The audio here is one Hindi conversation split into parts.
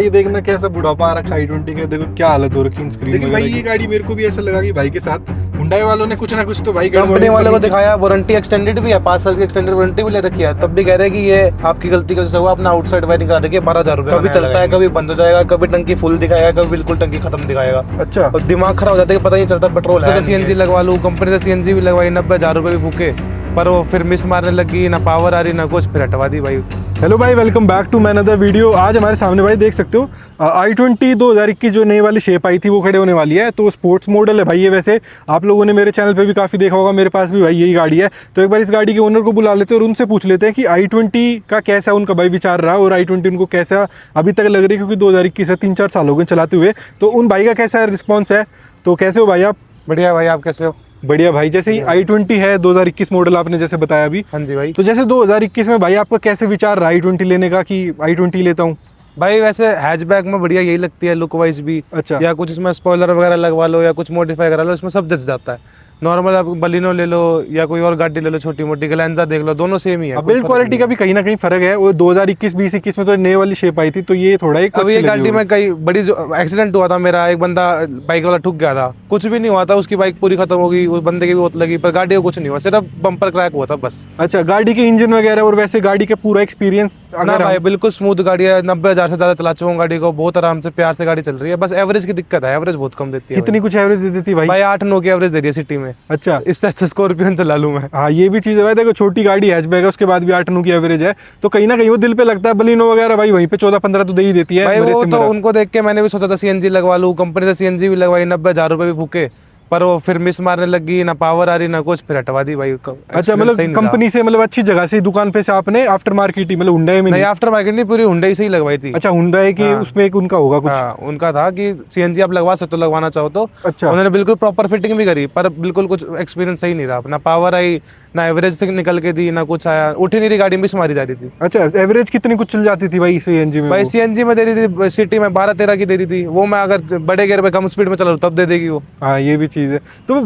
ये देखना कैसा बुढ़ापा आ रखा i20 का, देखो क्या हालत हो रखी स्क्रीन। लेकिन भाई ये गाड़ी मेरे को भी ऐसा लगा कि भाई के साथ हुंडई वालों ने कुछ ना कुछ तो भाई कंपनी वालों को दिखाया, वारंटी एक्सटेंडेड भी है, 5 साल की एक्सटेंडेड वारंटी भी ले रखी है, तब भी कह रहे हैं कि ये आपकी गलती की वजह से हुआ, अपना आउटसाइड वायरिंग करा रखी है 12,000 रुपए। कभी चलता है, कभी बंद हो जाएगा, कभी टंकी फुल दिखाएगा, कभी बिल्कुल टंकी खत्म दिखाएगा। अच्छा, और दिमाग खराब हो जाता है कि पता नहीं चलता पेट्रोल है। सीएनजी लगवा लूं, कंपनी से सीएनजी भी लगवाई, 90,000 रुपए भी फूके, पर वो फिर मिस मारने लगी, ना पावर आ रही ना कुछ, फिर हटवा दी भाई। हेलो भाई, welcome back to man other video. आज हमारे सामने भाई देख सकते हो i20 2021 जो नई वाली शेप आई थी वो खड़े होने वाली है। तो स्पोर्ट्स मॉडल है भाई ये। वैसे आप लोगों ने मेरे चैनल पे भी काफ़ी देखा होगा, मेरे पास भी भाई यही गाड़ी है। तो एक बार इस गाड़ी के ओनर को बुला लेते हैं और उनसे पूछ लेते हैं कि i20 का कैसा उनका भाई विचार रहा और i20 उनको कैसा अभी तक लग रही है, क्योंकि 2021 है, 3-4 साल हो गए चलाते हुए। तो उन भाई का कैसा रिस्पॉन्स है। तो कैसे हो भाई आप? बढ़िया भाई, आप कैसे हो? बढ़िया भाई। जैसे ही i20 है 2021 मॉडल आपने जैसे बताया अभी। हाँ जी भाई। तो जैसे 2021 में भाई आपका कैसे विचार रहा i20 लेने का कि i20 लेता हूँ? भाई वैसे हैचबैक में बढ़िया यही लगती है लुक वाइज भी। अच्छा, या कुछ इसमें स्पॉइलर वगैरह लगवा लो या कुछ मॉडिफाई करा लो, इसमें सब जच जाता है। नॉर्मल आप बलिनो ले लो या कोई और गाड़ी ले लो, छोटी मोटी ग्लैंजा देख लो, दोनों सेम ही है। बिल्ड क्वालिटी का भी कहीं ना कहीं फर्क है। वो 2021-2021 में तो नई वाली शेप आई थी, तो ये थोड़ा एक अब ये गाड़ी में कई बड़ी जो एक्सीडेंट हुआ था मेरा, एक बंदा बाइक वाला ठुक गया था, कुछ भी नहीं हुआ था, उसकी बाइक पूरी खत्म हो गई, उस बंदे की भी बहुत लगी, पर गाड़ी को कुछ नहीं हुआ, सिर्फ बम्पर क्रैक हुआ था बस। अच्छा, गाड़ी के इंजन वगैरह और वैसे गाड़ी का पूरा एक्सपीरियंस? ना भाई बिल्कुल स्मूथ गाड़ी है, 90,000 से ज्यादा चला चुका हूँ गाड़ी को, बहुत आराम से प्यार से गाड़ी चल रही है। बस एवरेज की दिक्कत है, एवरेज बहुत कम देती है। कितनी कुछ एवरेज दे देती भाई? 8-9 की एवरेज दे रही है सिटी में। अच्छा, इससे अच्छा स्कॉर्पियन चला लूं मैं। हाँ ये भी चीज़ है भाई। देखो छोटी गाड़ी हैचबैक है, उसके बाद भी 8-9 की एवरेज है, तो कहीं ना कहीं वो दिल पे लगता है। बलिनो वगैरह भाई वहीं पे 14-15 तो दे ही देती है भाई। वो तो उनको देख के मैंने भी सोचा था सीएनजी लगवा लूं, कंपनी से सीएनजी भी लगवाई, 90,000 रुपए भी फूके, पर वो फिर मिस मारने लगी, ना पावर आ रही ना कुछ, फिर हटवा दी भाई। अच्छा, मतलब कंपनी से, मतलब अच्छी जगह से, दुकान पे से आपने आफ्टर मार्केट ही, मतलब हुंडई में नहीं, आफ्टर मार्केट नहीं, पूरी हुंडई से ही लगवाई थी। अच्छा, हुंडई की उसमें एक उनका होगा कुछ। हाँ, उनका था कि सीएनजी आप लगवा सकते हो, लगवाना चाहो तो। अच्छा, उन्होंने बिल्कुल प्रॉपर फिटिंग भी करी, पर बिल्कुल कुछ एक्सपीरियंस सही नहीं रहा, ना पावर आई, ना एवरेज से निकल के दी, ना कुछ आया, उठी नहीं रही गाड़ी, मिस मारी जा रही थी। अच्छा, एवरेज कितनी कुछ चल जाती थी भाई सीएनजी में? भाई सीएनजी में दे रही थी सिटी में 12-13 की दे रही थी, वो मैं अगर बड़े गेयर पे कम स्पीड में चला तब दे देगी वो। हाँ ये भी चीज है। तो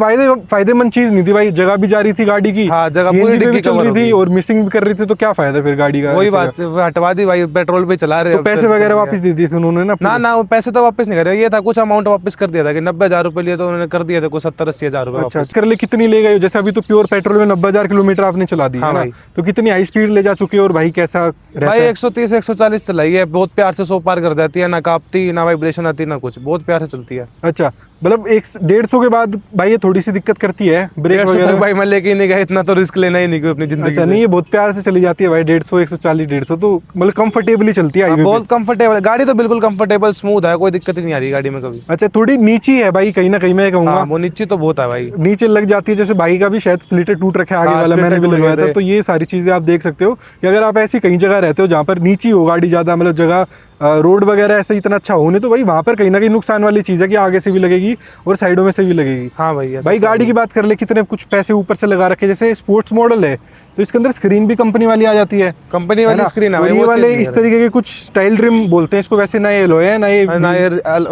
फायदेमंद चीज नहीं थी भाई, जगह भी जा रही थी गाड़ी की। हाँ, जगह सीएनजी पे भी चल रही थी और मिसिंग भी कर रही थी, तो क्या फायदा फिर गाड़ी का? वही बात, हटवा दी भाई, पेट्रोल पे चला रहे। तो पैसे वगैरह वापस दे दिए थे उन्होंने ना? ना, वो पैसे तो वापस नहीं करे, ये था कुछ अमाउंट वापस कर दिया था कि 90,000 रुपए लिए, तो उन्होंने कर दिया था कुछ 70-80 हजार रुपए। अच्छा, कर ले कितनी ले गए? जैसे अभी तो प्योर पेट्रोल में 90,000 किलोमीटर आपने चला दी है ना, तो कितनी हाई स्पीड ले जा चुके हो और भाई कैसा रहता भाई है? 130-140 चलाई है, बहुत प्यार से 100 पार कर जाती है, ना कांपती, ना वाइब्रेशन आती, ना कुछ, बहुत प्यार से चलती है। अच्छा, मतलब 150 के बाद भाई ये थोड़ी सी दिक्कत करती है, ब्रेक वगैरह? भाई मैं लेके ही नहीं गया, इतना तो रिस्क लेना ही नहीं कोई अपनी जिंदगी। अच्छा, नहीं ये बहुत प्यार से चली जाती है भाई, 150-140-150 तो मतलब कंफर्टेबली चलती है। बहुत कंफर्टेबल गाड़ी, तो बिल्कुल कंफर्टेबल स्मूथ है, कोई दिक्कत ही नहीं आ रही गाड़ी में कभी। अच्छा, थोड़ी नीची है भाई कहीं ना कहीं, मैं कहूँगा वो नीचे तो बहुत है भाई, नीचे लग जाती है। जैसे भाई का भी शायद स्प्लिटर टूट रखा है आगे वाला, मैंने भी लगवाया था। तो ये सारी चीजें आप देख सकते हो कि अगर आप ऐसी कहीं जगह रहते हो जहाँ पर नीची हो गाड़ी ज्यादा, मतलब जगह रोड वगैरह ऐसे इतना अच्छा होने, तो भाई वहाँ पर कहीं ना कहीं नुकसान वाली चीज है कि आगे से भी लगेगी और साइडों में से भी लगेगी। हाँ भाई। भाई गाड़ी की बात कर ले, कितने कुछ पैसे ऊपर से लगा रखे। जैसे स्पोर्ट्स मॉडल है तो इसके अंदर स्क्रीन भी कंपनी वाली आ जाती है, कंपनी वाली स्क्रीन है। और ये वाले इस तरीके के कुछ स्टाइल रिम बोलते हैं इसको, वैसे ना ये एलॉय है ना ये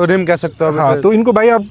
रिम कह सकते हो। हाँ, तो इनको भाई आप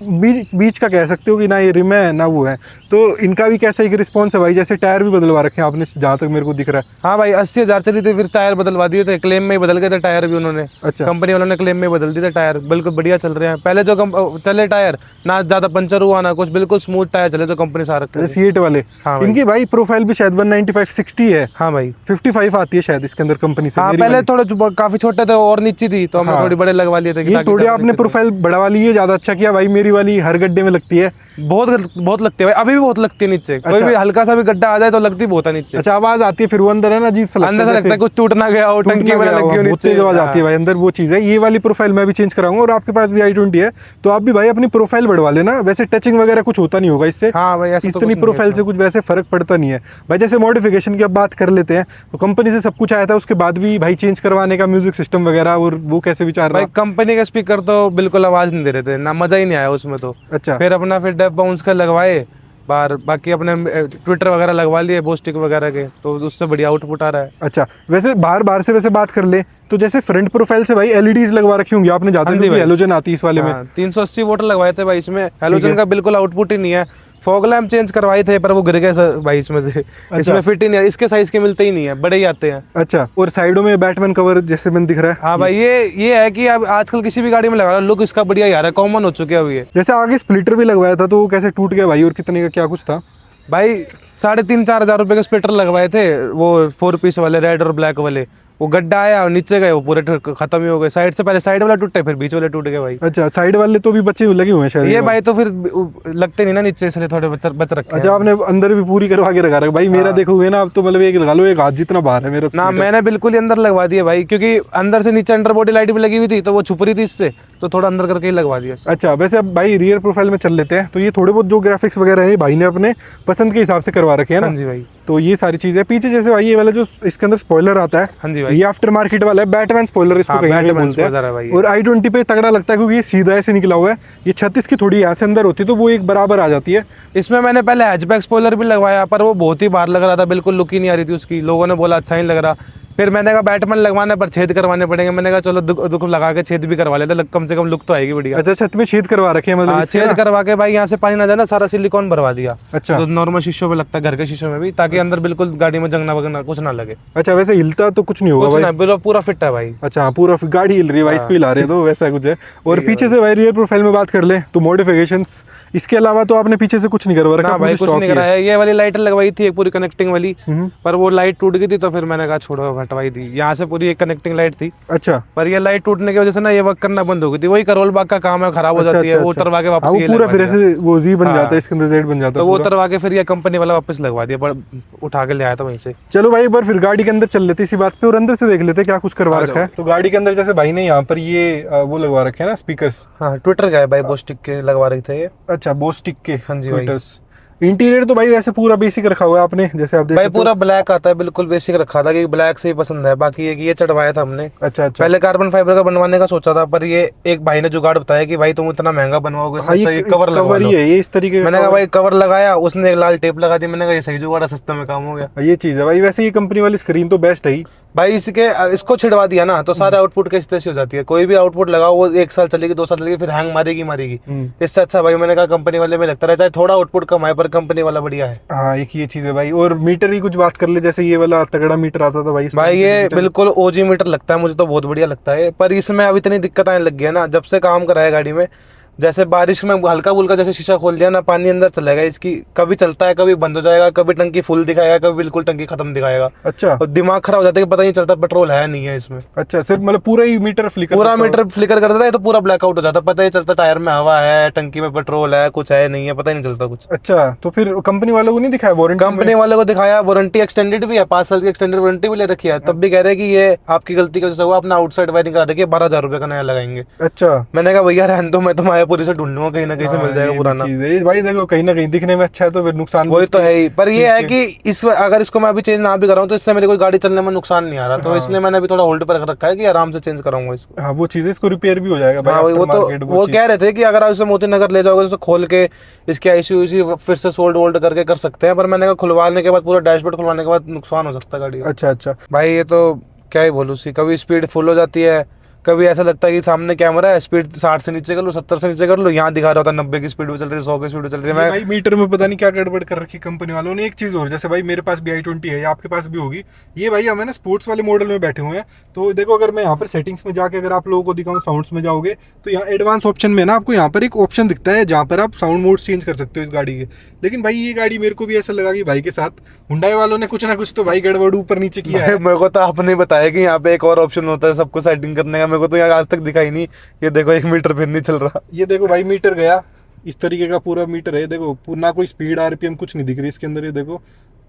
बीच का कह सकते हो कि ना ये रिम है ना वो है। तो इनका भी कैसा एक रिस्पॉन्स है भाई? जैसे टायर भी बदलवा रखे हैं आपने, जहाँ तक मेरे को दिख रहा है। हाँ भाई, 80,000 चली थी, फिर टायर बदलवा दिए थे, क्लेम में ही बदल गए थे टायर भी उन्होंने। अच्छा, कंपनी वालों ने क्लेम में बदल दिए थे टायर, बिल्कुल बढ़िया चल रहे हैं। पहले जो चले टायर, ना ज्यादा पंचर हुआ ना कुछ, बिल्कुल स्मूथ टायर चले जो कंपनी से आ रखे थे। सीएट वाले। हाँ, इनकी भाई प्रोफाइल भी शायद 195/60 है। हाँ भाई, 55 आती है शायद इसके अंदर कंपनी से। हाँ, पहले थोड़े काफी छोटे थे और नीची थी, तो हमने थोड़ी बड़े लगवा लिए थे। ये थोड़ी आपने प्रोफाइल बढ़वा ली है, ज्यादा अच्छा किया भाई। मेरी वाली हर गड्ढे में लगती है, बहुत लगती है भाई, अभी भी बहुत लगती है नीचे। कोई भी हल्का सा भी गड्ढा आ जाए तो लगती बहुत है नीचे। अच्छा, आवाज आती है फिर वो अंदर है ना, अजीब सा लगता है, अंदर से लगता है कुछ टूट ना गया हो, टंकी में लगी हो नीचे, आवाज आती है भाई अंदर, वो चीज है। ये वाली प्रोफाइल मैं भी चेंज कराऊंगा, और आपके पास भी i20 है तो आप भी भाई अपनी प्रोफाइल बढ़वा लेना। वैसे टचिंग वगैरह कुछ होता नहीं होगा इससे। हाँ भाई, इतनी प्रोफाइल से कुछ वैसे फर्क पड़ता नहीं है भाई। जैसे मॉडिफिकेशन की अब बात कर लेते हैं, तो कंपनी से सब कुछ आया था, उसके बाद भी भाई चेंज करवाने का म्यूजिक सिस्टम वगैरह, और वो कैसे विचार रहा? भाई कंपनी के स्पीकर तो बिल्कुल आवाज नहीं दे रहे थे ना, मजा ही नहीं आया उसमें तो। अच्छा, फिर अपना फिर डेप बाउंस का लगवाए बार, बाकी अपने ट्विटर वगैरह लगवा लिए बोस्टिक वगैरह के, तो उससे बढ़िया आउटपुट आ रहा है। अच्छा, वैसे बाहर से वैसे बात कर ले तो जैसे फ्रंट प्रोफाइल से भाई एलईडीज लगवा रखी होंगी आपने, जाते हैं हेलोजन आती है इस वाले में। 380 वोल्ट लगवाए थे भाई इसमें, हेलोजन का बिल्कुल आउटपुट ही नहीं है। फॉग लैम्प चेंज करवाए थे पर वो गिर गए भाई इसमें से। इसमें फिट ही नहीं है, इसके साइज के मिलते ही नहीं है, बड़े ही आते हैं। अच्छा, और साइडों में बैटमैन कवर जैसे मैंने दिख रहा है। हाँ भाई, ये है कि अब आजकल किसी भी गाड़ी में लगा लो, लुक इसका बढ़िया यार है, कॉमन हो चुके हैं अब ये। जैसे आगे स्प्लिटर भी लगवाया था तो वो कैसे टूट गया भाई, और कितने का क्या कुछ था? भाई 3,500-4 हज़ार रुपए के स्प्लिटर लगवाए थे, वो 4 पीस वाले रेड और ब्लैक वाले। वो गड्ढा आया और नीचे गए, वो पूरे खत्म ही हो गए। साइड से पहले साइड वाला टूटे, फिर बीच वाले टूट गए भाई। अच्छा, साइड वाले तो भी बच्चे लगे हुए हैं शायद। ये भाई तो फिर लगते नहीं ना नीचे, इसलिए थोड़े बच रखे। अच्छा, आपने अंदर भी पूरी करवा के रखा है भाई। मेरा देखो हुए ना, अब तो मतलब एक लगा लो, एक हाथ जितना बाहर है मेरा ना। मैंने बिल्कुल ही अंदर लगवा दिया भाई, क्योंकि अंदर से नीचे अंडर बॉडी लाइट भी लगी हुई थी, तो वो छुप रही थी इससे, तो थोड़ा अंदर करके ही लगवा दिया। अच्छा, वैसे अब भाई रियर प्रोफाइल में चल लेते हैं। तो ये थोड़े बहुत जो ग्राफिक्स वगैरह है भाई ने अपने पसंद के हिसाब से करवा रखे हैं ना। हाँ जी भाई। तो ये सारी चीजें पीछे जैसे भाई ये वाला जो इसके अंदर स्पॉइलर आता है, हाँ जी भाई, ये आफ्टर मार्केट वाला है, बैटमैन स्पॉइलर इसको कहीं ना कहीं बोलते हैं। और i20 पे तगड़ा लगता है क्योंकि ये सीधा ऐसे निकला हुआ है। ये 36 की थोड़ी यहाँ से अंदर होती है तो वो एक बराबर आ जाती है। इसमें मैंने पहले हैचबैक स्पॉइलर भी लगवाया, पर वो बहुत ही बाहर लग रहा था, बिल्कुल लुक ही नहीं आ रही थी उसकी। लोगों ने बोला अच्छा ही लग रहा। फिर मैंने कहा बैटमैन लगवाने पर छेद करवाने पड़ेंगे। मैंने कहा चलो दुख लगा के छेद भी करवा लेते, कम से कम लुक तो आएगी बढ़िया। अच्छा, छत में छेद करवा रखे हैं मतलब? छेद करवा के भाई यहाँ से पानी ना जाए ना, सारा सिलिकॉन भरवा दिया। अच्छा, तो नॉर्मल शीशों में लगता है, घर के शीशों में भी, ताकि अंदर बिल्कुल गाड़ी में जंगना वगना कुछ ना लगे। अच्छा, वैसे हिलता तो कुछ नहीं होगा भाई? पूरा फिट है भाई। अच्छा, पूरा गाड़ी हिल रही है भाई, इसको हिला रहे हैं तो वैसा कुछ है। और पीछे से भाई रियर प्रोफाइल में बात कर ले तो मॉडिफिकेशंस इसके अलावा तो आपने पीछे से कुछ नहीं करवा रखा? भाई कुछ नहीं कराया। ये वाली लाइट लगवाई थी एक पूरी कनेक्टिंग वाली, पर वो लाइट टूट गई थी, तो फिर मैंने कहा छोड़ो, हटवाई दी। यहाँ से पूरी एक कनेक्टिंग लाइट थी। अच्छा, पर ये लाइट टूटने की वजह से ना ये वर्क करना बंद हो गई थी। वही करोल बाग का काम है, खराब हो जाती है, वो उतरवा के वापस ये पूरा फिर ऐसे वो जी बन जाता है, इसके अंदर जेड बन जाता है, तो वो उतरवा के फिर ये कंपनी वाला वापस लगवा दिया, उठा के ले आया था वहीं से। चलो भाई, एक बार फिर गाड़ी के अंदर चल लेते इसी बात पे और अंदर से देख लेते क्या कुछ करवा रखा है। तो गाड़ी के अंदर जैसे भाई ने यहाँ पर ये वो लगवा रखे हैं ना स्पीकर्स। हाँ, ट्विटर का है भाई, बोस्टिक के लगवा रहे थे ये। अच्छा, बोस्टिक के। हाँ जी ट्विटर्स। इंटीरियर तो भाई वैसे पूरा बेसिक रखा हुआ है आपने, जैसे आप देख भाई पूरा ब्लैक आता है, बिल्कुल बेसिक रखा था, क्योंकि ब्लैक से ही पसंद है। बाकी ये चढ़वाया था हमने। अच्छा, पहले कार्बन फाइबर का बनवाने का सोचा था, पर ये एक भाई ने जुगाड़ बताया कि भाई तुम इतना महंगा बनवाओगे, ये कवर ही है ये इस तरीके का। मैंने कहा भाई कवर लगाया, उसने एक लाल टेप लगा दी। मैंने कहा ये सही जुगाड़ है, सस्ते में काम हो गया। ये चीज है भाई। वैसे ये कंपनी वाली स्क्रीन तो बेस्ट है ही भाई। इसको छिड़वा दिया ना तो सारे आउटपुट के तरह से हो जाती है। कोई भी आउटपुट लगाओ वो 1 साल चलेगी, 2 साल चलेगी, फिर हैंग मारेगी। इससे अच्छा भाई मैंने कहा कंपनी वाले में लगता रहता है, थोड़ा आउटपुट कम है पर कंपनी वाला बढ़िया है। हाँ, एक ये चीज है भाई। और मीटर की कुछ बात कर ले, जैसे ये वाला तगड़ा मीटर आता था भाई ये बिल्कुल ओजी मीटर लगता है, मुझे तो बहुत बढ़िया लगता है। पर इसमें अब इतनी दिक्कत आने लग गई है ना, जब से काम कराया गाड़ी में। जैसे बारिश में हल्का फुल्का जैसे शीशा खोल दिया ना, पानी अंदर चलेगा। इसकी कभी चलता है, कभी बंद हो जाएगा, कभी टंकी फुल दिखाएगा, कभी बिल्कुल टंकी खत्म दिखाएगा। अच्छा, और दिमाग खराब हो जाता है कि पता नहीं चलता पेट्रोल है नहीं है इसमें। अच्छा, सिर्फ मतलब पूरा ही मीटर फ्लिकर कर देता है, तो पूरा ब्लैकआउट हो जाता है, पता ही चलता टायर में हवा है, टंकी में पेट्रोल है, कुछ है नहीं है, पता ही नहीं चलता कुछ। अच्छा, तो फिर कंपनी वालों को नहीं दिखाया वारंटी? कंपनी वालों को दिखाया, वारंटी एक्सटेंडेड भी है, 5 साल की एक्सटेंडेड वारंटी भी ले रखी है। तब भी कह रहे हैं कि ये आपकी गलती की वजह से हुआ, अपना आउटसाइड वायरिंग करा रखिए, 12,000 रुपए का नया लगाएंगे। अच्छा, मैंने कहा भैया रहने दो, मैं तो मायापुरी से ढूंढ लूंगा, कहीं ना कहीं से मिल जाएगा पुराना। चीज है भाई, देखो कहीं ना कहीं दिखने में अच्छा है तो फिर नुकसान वही तो है ही। पर ये है कि अगर इसको मैं अभी चेंज ना भी कराऊं तो इससे मेरी कोई गाड़ी चलने में नुकसान नहीं आ रहा। तो इसलिए मैंने अभी थोड़ा होल्ड पर रख रखा है कि आराम से चेंज कराऊंगा इसको। हाँ, वो चीज है, इसको रिपेयर भी हो जाएगा भाई। वो कह रहे थे कि अगर आप इसे मोती नगर ले जाओगे तो खोल के इसके आईसी फिर से सोल्ड वोल्ड करके कर सकते हैं। पर मैंने कहा खुलवाने के बाद, पूरा डैशबोर्ड खुलवाने के बाद नुकसान हो सकता है गाड़ी का। अच्छा भाई ये तो क्या ही बोलूं, कभी स्पीड फुल हो जाती है, कभी ऐसा लगता है कि सामने कैमरा है, स्पीड 60 से नीचे कर लो, 70 से नीचे कर लो, यहाँ दिखा रहा होता है 90 की स्पीड पे चल रही है, 100 की स्पीड पे चल रही है। भाई मीटर में पता नहीं क्या गड़बड़ कर रखी कंपनी वालों ने। एक चीज और, जैसे भाई मेरे पास भी i20 है, आपके पास भी होगी। ये भाई हम है ना स्पोर्ट्स वाले मॉडल में बैठे हुए हैं। तो देखो, अगर मैं यहाँ पर सेटिंग्स में जाके अगर आप लोगों को दिखाऊं, साउंड्स में जाओगे तो यहाँ एडवांस ऑप्शन में ना आपको यहाँ पर एक ऑप्शन दिखता है जहाँ पर आप साउंड मोड चेंज कर सकते हो इस गाड़ी के। लेकिन भाई ये गाड़ी मेरे को भी ऐसा लगा कि भाई के साथ हुंडई वालों ने कुछ ना कुछ तो भाई गड़बड़ ऊपर नीचे किया है। मेरे को तो आपने बताया कि यहाँ पे एक और ऑप्शन होता है सबको सेटिंग करने का, मेरे को तो यहाँ आज तक दिखाई नहीं। ये देखो 1 मीटर फिर नहीं चल रहा। ये देखो भाई मीटर गया, इस तरीके का पूरा मीटर है। देखो ना कोई स्पीड आरपीएम कुछ नहीं दिख रही इसके अंदर। ये देखो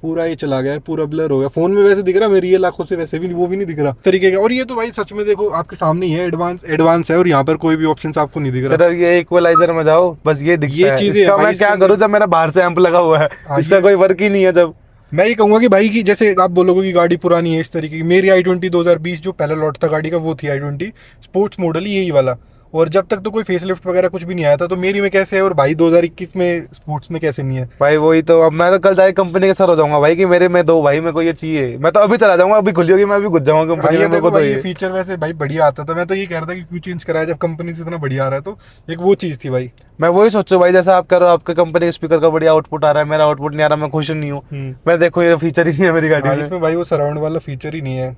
पूरा ये चला गया है, पूरा ब्लर हो गया। फोन में वैसे दिख रहा, मेरी ये आंखों से वैसे भी वो भी नहीं दिख रहा तरीके का। और ये तो भाई सच में देखो आपके सामने ही है, एडवांस है। और यहाँ पर कोई भी ऑप्शन आपको नहीं दिख रहा। ये इक्वलाइजर में जाओ, बस ये दिखता है। चीजें मैं क्या करूँ जब मेरा बाहर से एम्प लगा हुआ है, इसका कोई वर्क ही नहीं है। जब मैं ये कहूंगा कि भाई की जैसे आप बोलोगे कि गाड़ी पुरानी है इस तरीके की, मेरी i20 2020 जो पहला लॉट था गाड़ी का वो थी i20 स्पोर्ट्स मॉडल यही वाला। और जब तक तो कोई फेसलिफ्ट वगैरह कुछ भी नहीं आया था, तो मेरी में कैसे है और भाई 2021 में स्पोर्ट्स में कैसे नहीं है भाई? वही तो, अब मैं तो कल जाके कंपनी के सर हो जाऊंगा भाई कि मेरे में दो भाई, मेरे को ये चाहिए। मैं तो अभी चला जाऊंगा, अभी खुली होगी मैं अभी घुस जाऊंगा कंपनी में। देखो मेरे को तो भाई, ये ये फीचर वैसे भाई बढ़िया आता था। मैं तो ये कह रहा था कि क्यों चेंज कराया जब कंपनी से इतना बढ़िया आ रहा है, तो एक वो चीज थी भाई। मैं वही सोचू भाई, जैसे आप कह रहे हो आपके कंपनी के स्पीकर का बढ़िया आउटपुट आ रहा है, मेरा आउटपुट नहीं आ रहा, मैं खुश नहीं हूँ। मैं देखो ये फीचर ही नहीं है मेरी गाड़ी हाँ, में। इसमें भाई वो सराउंड वाला फीचर ही नहीं है।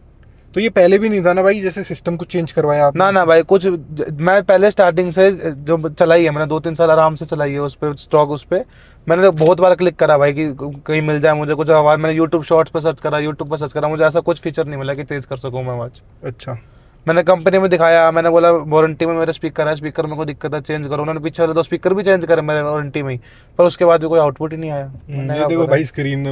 तो ये पहले भी नहीं था ना भाई, जैसे सिस्टम कुछ चेंज करवाया आपने? ना ना भाई, कुछ मैं पहले स्टार्टिंग से जो चलाई है मैंने 2-3 साल आराम से चलाई है उस पे, स्टॉक उस पे मैंने बहुत बार क्लिक करा भाई कि कहीं मिल जाए मुझे कुछ आवाज़। मैंने यूट्यूब शॉर्ट्स पे सर्च करा, यूट्यूब पे सर्च करा, मुझे ऐसा कुछ फीचर नहीं मिला कि तेज कर सकूँ मैं आवाज़। अच्छा। मैंने कंपनी में दिखाया, मैंने बोला वारंटी में मेरा स्पीकर है, स्पीकर में कोई दिक्कत है चेंज करो। उन्होंने पीछे वाले 2 स्पीकर भी चेंज करे मेरे वारंटी में ही, पर उसके बाद भी कोई आउटपुट ही नहीं आया। मैंने ये कहा, देखो भाई स्क्रीन,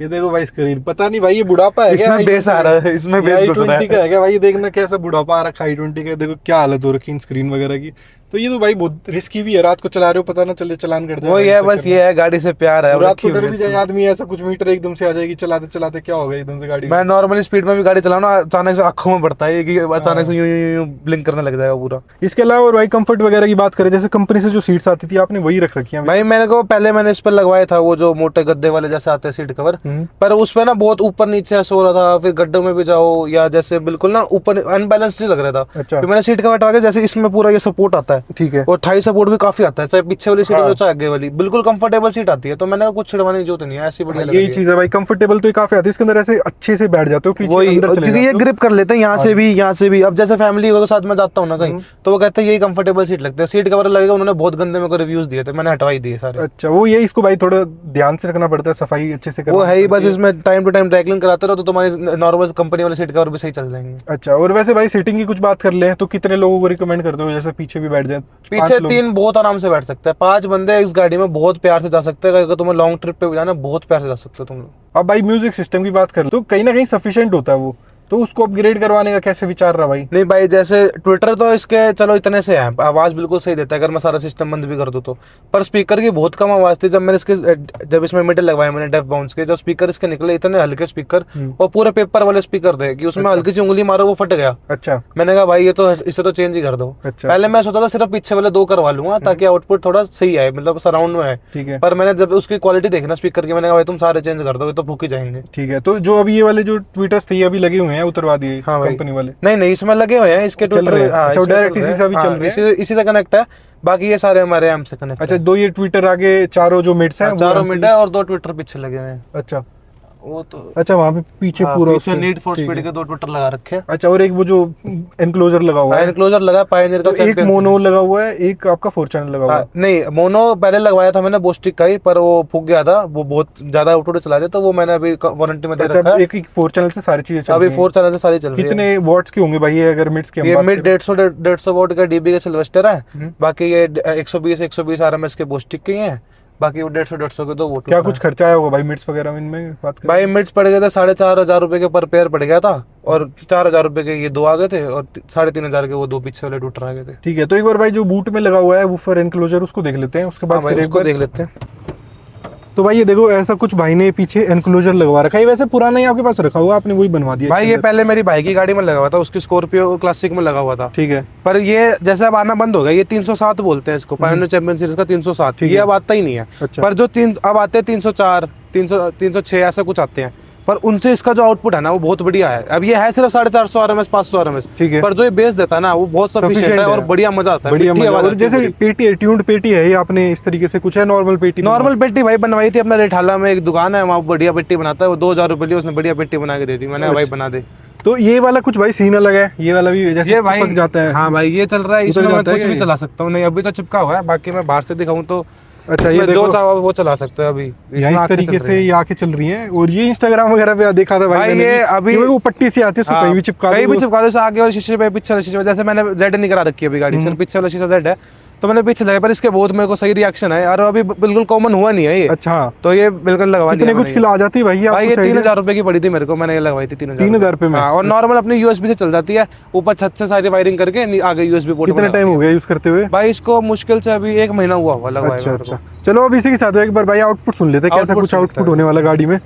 ये देखो भाई स्क्रीन, पता नहीं भाई ये बुढ़ापा है क्या? इसमें बेस आ रहा है, इसमें बेस घुस रहा i20 का है क्या भाई? ये देखना कैसा बुढ़ापा आ रखा है i20 का। देखो क्या हालत हो रखी है स्क्रीन वगैरह की। तो ये तो भाई बहुत रिस्की भी है, रात को चला रहे हो पता ना चले चलान कर जाए। वो ये बस ये है, गाड़ी से प्यार है। रात को डर भी जाए आदमी, ऐसा कुछ मीटर एकदम से आ जाएगी चलाते चलाते, क्या होगा एकदम से गाड़ी। मैं नॉर्मली स्पीड में भी गाड़ी चलाऊं ना, अचानक से आंखों में पड़ता है कि अचानक से यूं यूं यूं ब्लिंक करने लग जाएगा पूरा। इसके अलावा और भाई कंफर्ट वगैरह की बात करें, जैसे कंपनी से जो सीट्स आती थी आपने वही रख रखी है भाई? मैंने इस पर लगवाया था वो जो मोटे गद्दे वाले जैसे आते हैं सीट कवर, पर उस पे ना बहुत ऊपर नीचे सो रहा था, फिर गड्ढों में भी जाओ या जैसे बिल्कुल ना ऊपर अनबैलेंस लग रहा था। अच्छा। फिर मैंने सीट कवर हटा के, जैसे इसमें पूरा ये सपोर्ट आता है, ठीक है, और थाई सपोर्ट भी काफी आता है, चाहे पीछे वाली सीट हो चाहे आगे वाली, बिल्कुल कंफर्टेबल सीट आती है। तो मैंने कुछ छिड़वाने की जरूरत नहीं है, ऐसी बढ़िया लग रही यही है। चीज है भाई, कंफर्टेबल तो ये काफी आती है। इसके अंदर ऐसे अच्छे से बैठ जाते हो पीछे वही, अंदर चले क्योंकि ये जाते हो। ग्रिप कर लेते हैं यहाँ से भी यहाँ से भी। अब जैसे फैमिली के साथ मैं जाता हूँ ना कहीं, तो वो कहते हैं यही कंफर्टेबल सीट लगती है। सीट कवर लगेगा, उन्होंने बहुत गंदे मेरे को रिव्यूज दिए थे, मैंने हटवाई दिए सारे। अच्छा, वो ये इसको भाई थोड़ा ध्यान से रखना पड़ता है, सफाई अच्छे से वो है ही बस, इसमें टाइम टू टाइम ड्राइक्लिंग कराते रहो तो तुम्हारी नॉर्मल कंपनी वाले सीट कवर भी सही चल जाएंगे। अच्छा, और वैसे भाई सीटिंग की कुछ बात कर ले तो कितने लोगों को रिकमेंड करते हो जैसे पीछे भी बैठ जाए? पीछे 3 बहुत आराम से बैठ सकते हैं, 5 बंदे इस गाड़ी में बहुत प्यार से जा सकते हैं। अगर तुम्हें लॉन्ग ट्रिप पे भी जाना, बहुत प्यार से जा सकते हो तुम लोग। अब भाई म्यूजिक सिस्टम की बात कर लो तो कहीं ना कहीं सफिशिएंट होता है वो, तो उसको अपग्रेड करवाने का कैसे विचार रहा भाई? नहीं भाई, जैसे ट्विटर तो इसके चलो इतने से है, आवाज बिल्कुल सही देता है अगर मैं सारा सिस्टम बंद भी कर दूं तो। पर स्पीकर की बहुत कम आवाज थी जब इसमें मीटर लगवाए मैंने डेफ बाउंस के, जब स्पीकर इसके निकले इतने हल्के स्पीकर, और पूरे पेपर वाले स्पीकर थे कि उसमें हल्की सी उंगली मारो वो फट गया। अच्छा। मैंने कहा भाई ये तो इसे तो चेंज ही कर दो। अच्छा। पहले मैं सोचा था सिर्फ पीछे वाले 2 करवा लूंगा ताकि आउटपुट थोड़ा सही आए, मतलब सराउंड में है। ठीक है। पर मैंने जब उसकी क्वालिटी देखी ना स्पीकर की, मैंने कहा भाई तुम सारे चेंज कर दो, ये तो फूक ही जाएंगे। ठीक है, तो जो अभी ये वाले जो ट्विटर्स थे ये अभी लगे हुए हैं, उतरवा दिए कंपनी वाले? नहीं, इसमें लगे हुए हैं इसके चल रहे हैं। अच्छा, डायरेक्ट इसी से अभी चल रहे हैं, इसी से कनेक्ट है, बाकी ये सारे हमारे एम से कनेक्ट। अच्छा, 2 ये ट्विटर आगे, चारों जो मिड्स हैं, चारों मिड है और 2 ट्विटर पीछे लगे हुए हैं। अच्छा, वो तो अच्छा वहाँ पे पीछे पूरा पीछे नीड फॉर स्पीड के 2 ट्विटर लगा रखे हैं। अच्छा, और एक वो जो एनक्लोजर लगा हुआ है, एनक्लोजर लगा पायनियर का, तो एक मोनो लगा हुआ है, एक आपका 4 चैनल लगा हुआ है। नहीं, मोनो पहले लगवाया था मैंने बोस्टिक का ही, पर वो फूक गया था, वो बहुत ज्यादा आउटपुट चला दिया, तो वो मैंने अभी वारंटी में दे रखा है। एक 4 चैनल से सारी चीजें चल अभी रही हैं। 4 चैनल से सारी चल रही है। कितने वॉट्स के होंगे भाई ये, अगर मिड्स के हम ये बात मिड करें? 150 वॉट का डीबी का सिल्वेस्टर है, बाकी ये 120 आरएमएस के बोस्टिक के हैं, बाकी वो 150 के 2 वोट। क्या कुछ खर्चा आया होगा भाई मिड्स वगैरह में इनमें बात करें? भाई मिड्स पड़ गए थे 4,500 रुपए के पर पेयर पड़ गया था, और 4,000 रुपए के ये 2 आ गए थे, और 3,500 के वो 2 पीछे वाले टूटर आ गए थे। ठीक है, तो एक बार भाई जो बूट में लगा हुआ है वूफर एनक्लोजर उसको देख लेते हैं, उसके बाद फिर एक बार देख लेते हैं। तो भाई ये देखो ऐसा कुछ भाई ने पीछे एनक्लोजर लगवा रखा है, वैसे पुराना ही आपके पास रखा हुआ, आपने वही बनवा दिया? भाई ये पहले मेरी भाई की गाड़ी में लगा हुआ था, उसकी स्कॉर्पियो क्लासिक में लगा हुआ था। ठीक है, पर ये जैसे अब आना बंद हो गया, ये 307 बोलते हैं इसको, पायोनियर चैंपियन सीरीज का 307, ये अब आता ही नहीं है। अच्छा। पर जो अब आते हैं 304, 306 ऐसा कुछ आते हैं, पर उनसे इसका जो आउटपुट है ना वो बहुत बढ़िया है। अब ये है सिर्फ 450 आरएमएस 500 आरएमएस, ठीक है, पर जो ये बेस देता है ना वो बहुत सफिशिएंट है और बढ़िया मजा आता है, बढ़िया मिट्टी मजा। आवाज और आती है जैसे पूरी। पेटी है, ट्यून्ड पेटी है ये, आपने इस तरीके से कुछ है नॉर्मल पेटी? नॉर्मल पेटी भाई बनवाई थी अपना रेठाला में, एक दुकान है वहाँ बढ़िया पेटी बनाता है, वो 2,000 रुपए लिए उसने बढ़िया पेटी बना के दे दी, मैंने भाई बना दे। तो ये वाला कुछ भाई सीन अलग है, ये वाला भी जैसे चिपक जाता है। हाँ भाई ये चल रहा है, इसमें मैं कुछ भी चला सकता हूँ। नहीं अभी तो चिपका हुआ है, बाकी मैं बाहर से दिखाऊं तो अच्छा ये देखो वो चला सकते हैं। अभी यहाँ इस तरीके से ये आके चल रही हैं, और ये इंस्टाग्राम वगैरह पे देखा था भाई ये अभी वो पट्टी से आती है, उसको कहीं भी चिपका दो, आगे और शीशे पे, पीछे वाले शीशे पे। जैसे मैंने जेड नहीं करा रखी है अभी गाड़ी, सिर्फ पीछे वाला शीशा जेड है, तो मैंने पीछे लगाया, पर इसके बहुत मेरे को सही रिएक्शन है, और अभी बिल्कुल कॉमन हुआ नहीं है ये। अच्छा, तो ये बिल्कुल लगवा दिया। कितने कुछ किलो आ जाती है भाई? भाई ये 3,000 रुपए की पड़ी थी मेरे को, मैंने ये लगवाई थी 3,000 रुपए में। और नॉर्मल अपनी यूएसबी से चल जाती है, ऊपर छत से सारी वायरिंग करके आगे यूएसबी पोर्ट। कितना टाइम हो गया यूज करते हुए? भाई इसको मुश्किल से अभी 1 महीना हुआ लगवाया। अच्छा अच्छा, चलो अब इसी के साथ एक बार भाई आउटपुट सुन लेते हैं, कैसा कुछ आउटपुट होने वाला गाड़ी में।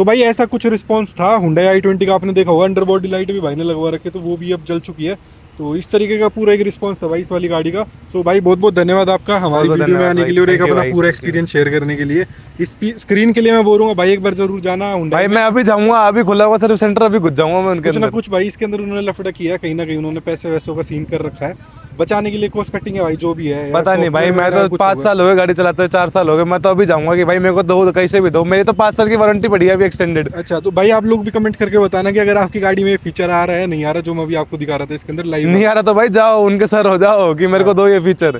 तो भाई ऐसा कुछ रिस्पांस था Hyundai i20 का, आपने देखा होगा अंडर बॉडी लाइट भी भाई ने लगवा रखे, तो वो भी अब जल चुकी है। तो इस तरीके का पूरा एक रिस्पांस था भाई इस वाली गाड़ी का। सो भाई बहुत बहुत धन्यवाद आपका हमारी बहुत वीडियो में धन्यवाद आने के लिए और भाई, एक thank you अपना भाई, पूरा thank you। एक्सपीरियंस शेयर करने के लिए। इस स्क्रीन के लिए मैं बोलूंगा भाई एक बार जरूर जाना Hyundai भाई में। मैं अभी जाऊंगा, अभी खुला हुआ सर्विस सेंटर, अभी घुस जाऊंगा मैं उनके कुछ ना अंदर। कुछ भाई इसके अंदर उन्होंने लफड़ा किया है, कहीं ना कहीं उन्होंने पैसे वैसों का सीन कर रखा है, बचाने के लिए कॉस्ट कटिंग है भाई जो भी है यार, पता नहीं भाई, software मैं वगैरह तो कुछ 5 होगा। साल हो गए गाड़ी चलाते हुए, 4 साल हो गए। मैं तो अभी जाऊंगा कि भाई मेरे को दो, कैसे भी दो। मेरी तो 5 साल की वारंटी पड़ी है अभी एक्सटेंडेड। अच्छा तो भाई आप लोग भी कमेंट करके बताना कि अगर आपकी गाड़ी में फीचर आ रहा है नहीं आ रहा, जो मैं अभी आपको दिखा रहा था इसके अंदर लाइव। नहीं आ रहा तो भाई जाओ उनके सर हो जाओ कि मेरे को दो ये फीचर।